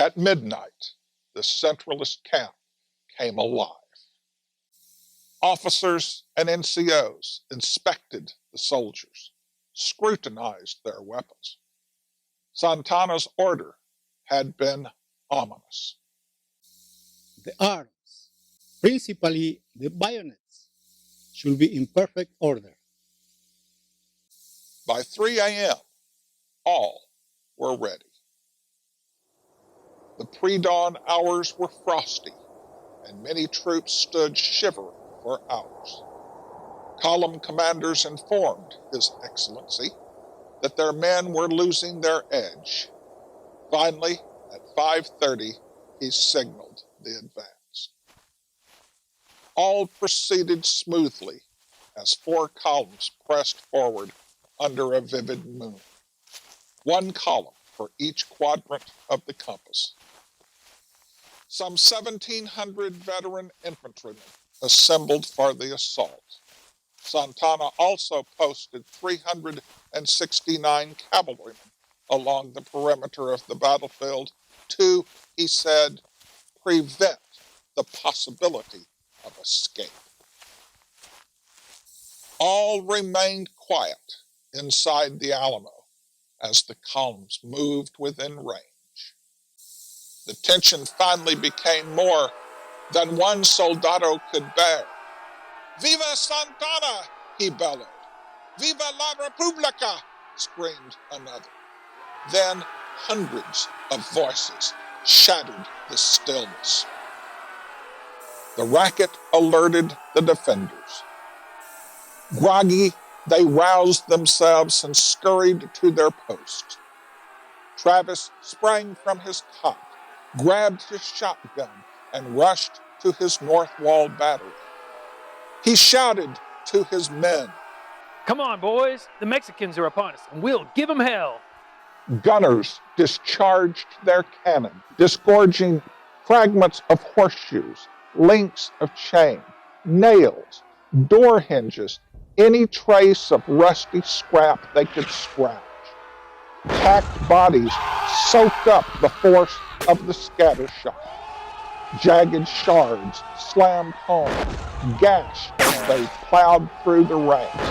At midnight, the Centralist camp came alive. Officers and NCOs inspected the soldiers, scrutinized their weapons. Santana's order had been ominous. The arms, principally the bayonets, should be in perfect order. By 3 a.m., all were ready. The pre-dawn hours were frosty, and many troops stood shivering for hours. Column commanders informed His Excellency that their men were losing their edge. Finally, at 5:30, he signaled the advance. All proceeded smoothly as 4 columns pressed forward under a vivid moon. 1 column for each quadrant of the compass. Some 1,700 veteran infantrymen assembled for the assault. Santana also posted 369 cavalrymen along the perimeter of the battlefield to, he said, prevent the possibility of escape. All remained quiet inside the Alamo as the columns moved within range. The tension finally became more than one soldado could bear. "Viva Santana!" he bellowed. "Viva la República!" screamed another. Then hundreds of voices shattered the stillness. The racket alerted the defenders. Groggy, they roused themselves and scurried to their post. Travis sprang from his cot, grabbed his shotgun, and rushed to his north wall battery. He shouted to his men, "Come on, boys. The Mexicans are upon us, and we'll give them hell." Gunners discharged their cannon, disgorging fragments of horseshoes, links of chain, nails, door hinges, any trace of rusty scrap they could scratch. Packed bodies soaked up the force of the scatter shot. Jagged shards slammed home, gashed as they plowed through the ranks,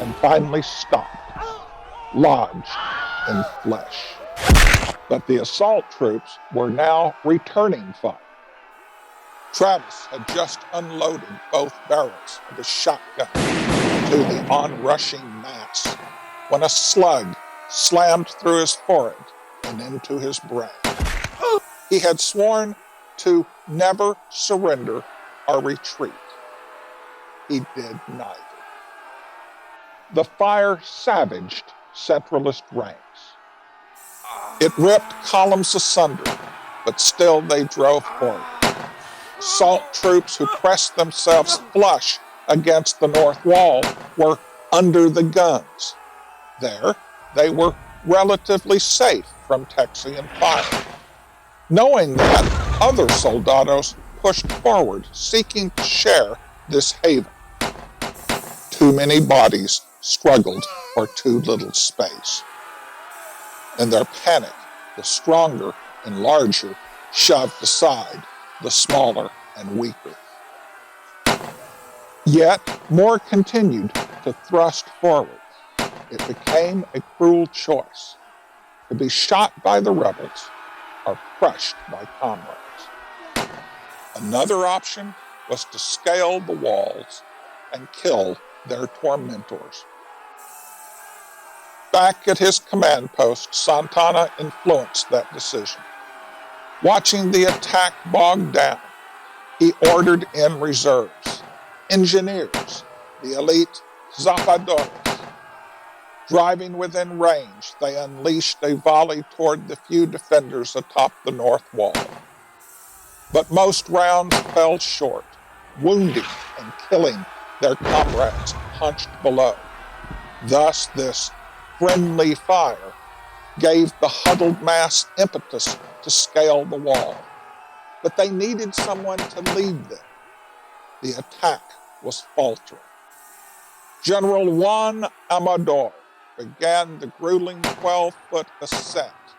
and finally stopped, lodged in flesh. But the assault troops were now returning fire. Travis had just unloaded both barrels of his shotgun to the onrushing mass when a slug slammed through his forehead and into his brain. He had sworn to never surrender or retreat. He did neither. The fire savaged Centralist ranks. It ripped columns asunder, but still they drove forward. Assault troops who pressed themselves flush against the north wall were under the guns. There, they were relatively safe from Texian fire. Knowing that, other soldados pushed forward, seeking to share this haven. Too many bodies struggled for too little space. In their panic, the stronger and larger shoved aside the smaller and weaker. Yet more continued to thrust forward. It became a cruel choice: to be shot by the rebels or crushed by comrades. Another option was to scale the walls and kill their tormentors. Back at his command post, Santana influenced that decision. Watching the attack bog down, he ordered in reserves, engineers, the elite zapadores. Driving within range, they unleashed a volley toward the few defenders atop the north wall. But most rounds fell short, wounding and killing their comrades hunched below. Thus, this friendly fire gave the huddled mass impetus to scale the wall. But they needed someone to lead them. The attack was faltering. General Juan Amador began the grueling 12-foot ascent,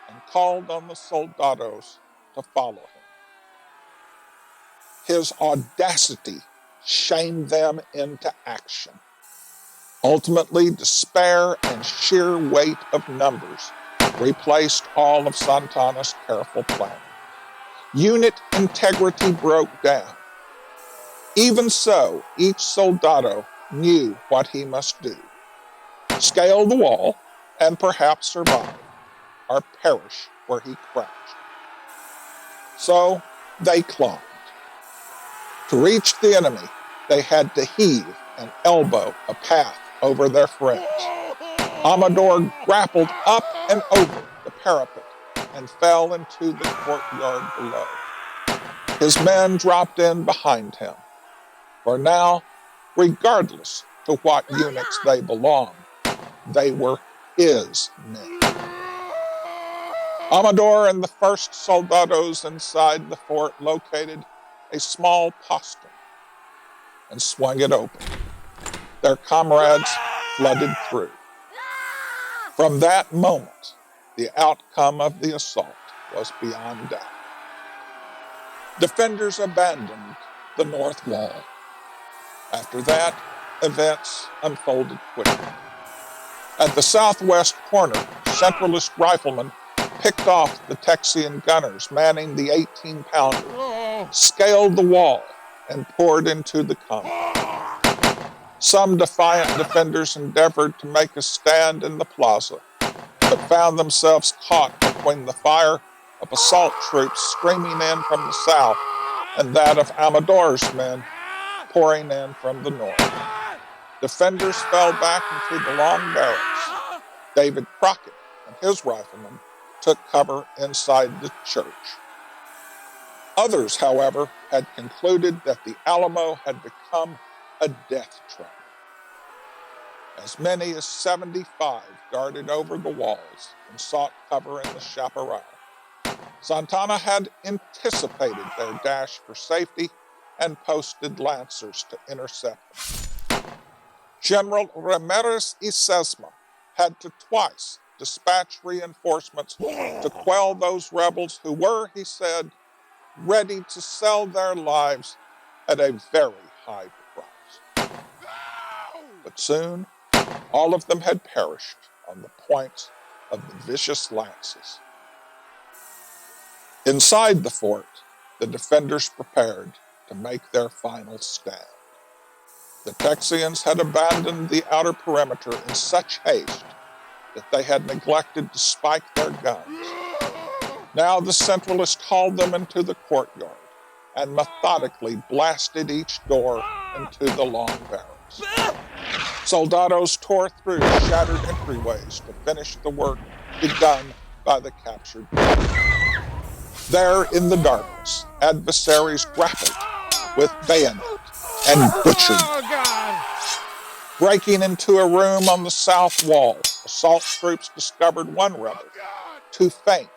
and called on the soldados to follow him. His audacity shamed them into action. Ultimately, despair and sheer weight of numbers replaced all of Santana's careful planning. Unit integrity broke down. Even so, each soldado knew what he must do: scale the wall and perhaps survive, or perish where he crouched. So they climbed. To reach the enemy, they had to heave and elbow a path over their friends. Amador grappled up and over the parapet and fell into the courtyard below. His men dropped in behind him. For now, regardless to what units they belonged, they were his men. Amador and the first soldados inside the fort located a small postern and swung it open. Their comrades flooded through. From that moment, the outcome of the assault was beyond doubt. Defenders abandoned the north wall. After that, events unfolded quickly. At the southwest corner, Centralist riflemen picked off the Texian gunners manning the 18-pounder, scaled the wall, and poured into the combat. Some defiant defenders endeavored to make a stand in the plaza, but found themselves caught between the fire of assault troops streaming in from the south and that of Amador's men pouring in from the north. Defenders fell back into the long barracks. David Crockett and his riflemen took cover inside the church. Others, however, had concluded that the Alamo had become a death trap. As many as 75 darted over the walls and sought cover in the chaparral. Santana had anticipated their dash for safety and posted lancers to intercept them. General Ramirez y Sesma had to twice dispatch reinforcements to quell those rebels who were, he said, ready to sell their lives at a very high price. But soon, all of them had perished on the points of the vicious lances. Inside the fort, the defenders prepared to make their final stand. The Texians had abandoned the outer perimeter in such haste that they had neglected to spike their guns. Now the Centralists hauled them into the courtyard and methodically blasted each door into the long barracks. Soldados tore through shattered entryways to finish the work begun by the captured men. There in the darkness, adversaries grappled with bayonet and butchered. Breaking into a room on the south wall, assault troops discovered one rebel, too faint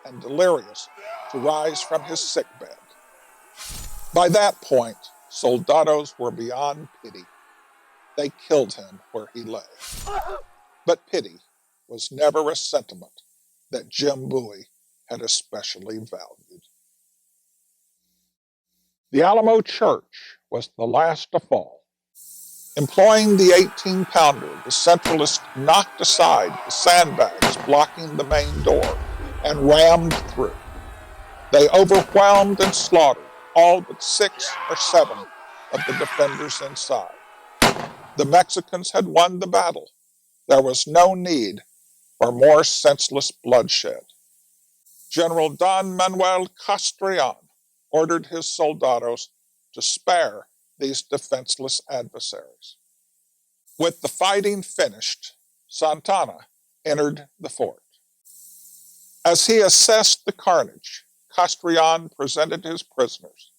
and delirious to rise from his sickbed. By that point, soldados were beyond pity. They killed him where he lay. But pity was never a sentiment that Jim Bowie had especially valued. The Alamo Church was the last to fall. Employing the 18-pounder, the Centralists knocked aside the sandbags blocking the main door and rammed through. They overwhelmed and slaughtered all but 6 or 7 of the defenders inside. The Mexicans had won the battle. There was no need for more senseless bloodshed. General Don Manuel Castrillon ordered his soldados to spare these defenseless adversaries. With the fighting finished, Santana entered the fort. As he assessed the carnage, Castrillon presented his prisoners.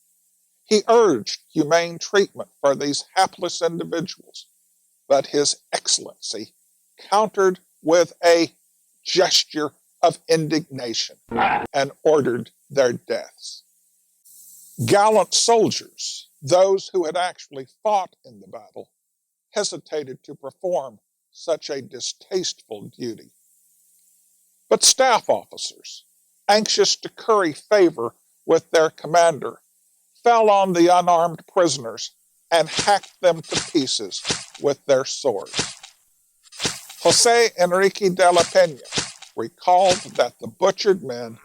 He urged humane treatment for these hapless individuals, but His Excellency countered with a gesture of indignation and ordered their deaths. Gallant soldiers, those who had actually fought in the battle, hesitated to perform such a distasteful duty. But staff officers, anxious to curry favor with their commander, fell on the unarmed prisoners and hacked them to pieces with their swords. Jose Enrique de la Peña recalled that the butchered men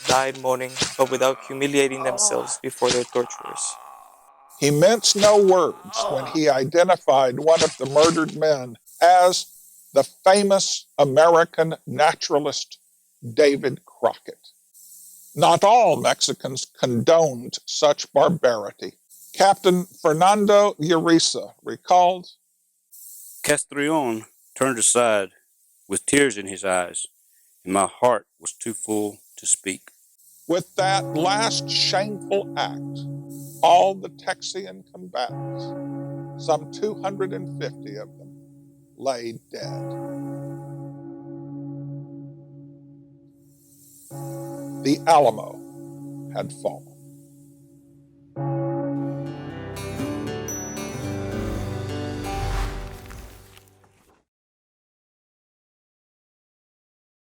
died mourning, but without humiliating themselves before their torturers. He minced no words when he identified one of the murdered men as the famous American naturalist David Crockett. Not all Mexicans condoned such barbarity. Captain Fernando Uriza recalled, Castrillon turned aside with tears in his eyes, and my heart was too full to speak. with that last shameful act, all the Texian combatants, some 250 of them, lay dead. The Alamo had fallen.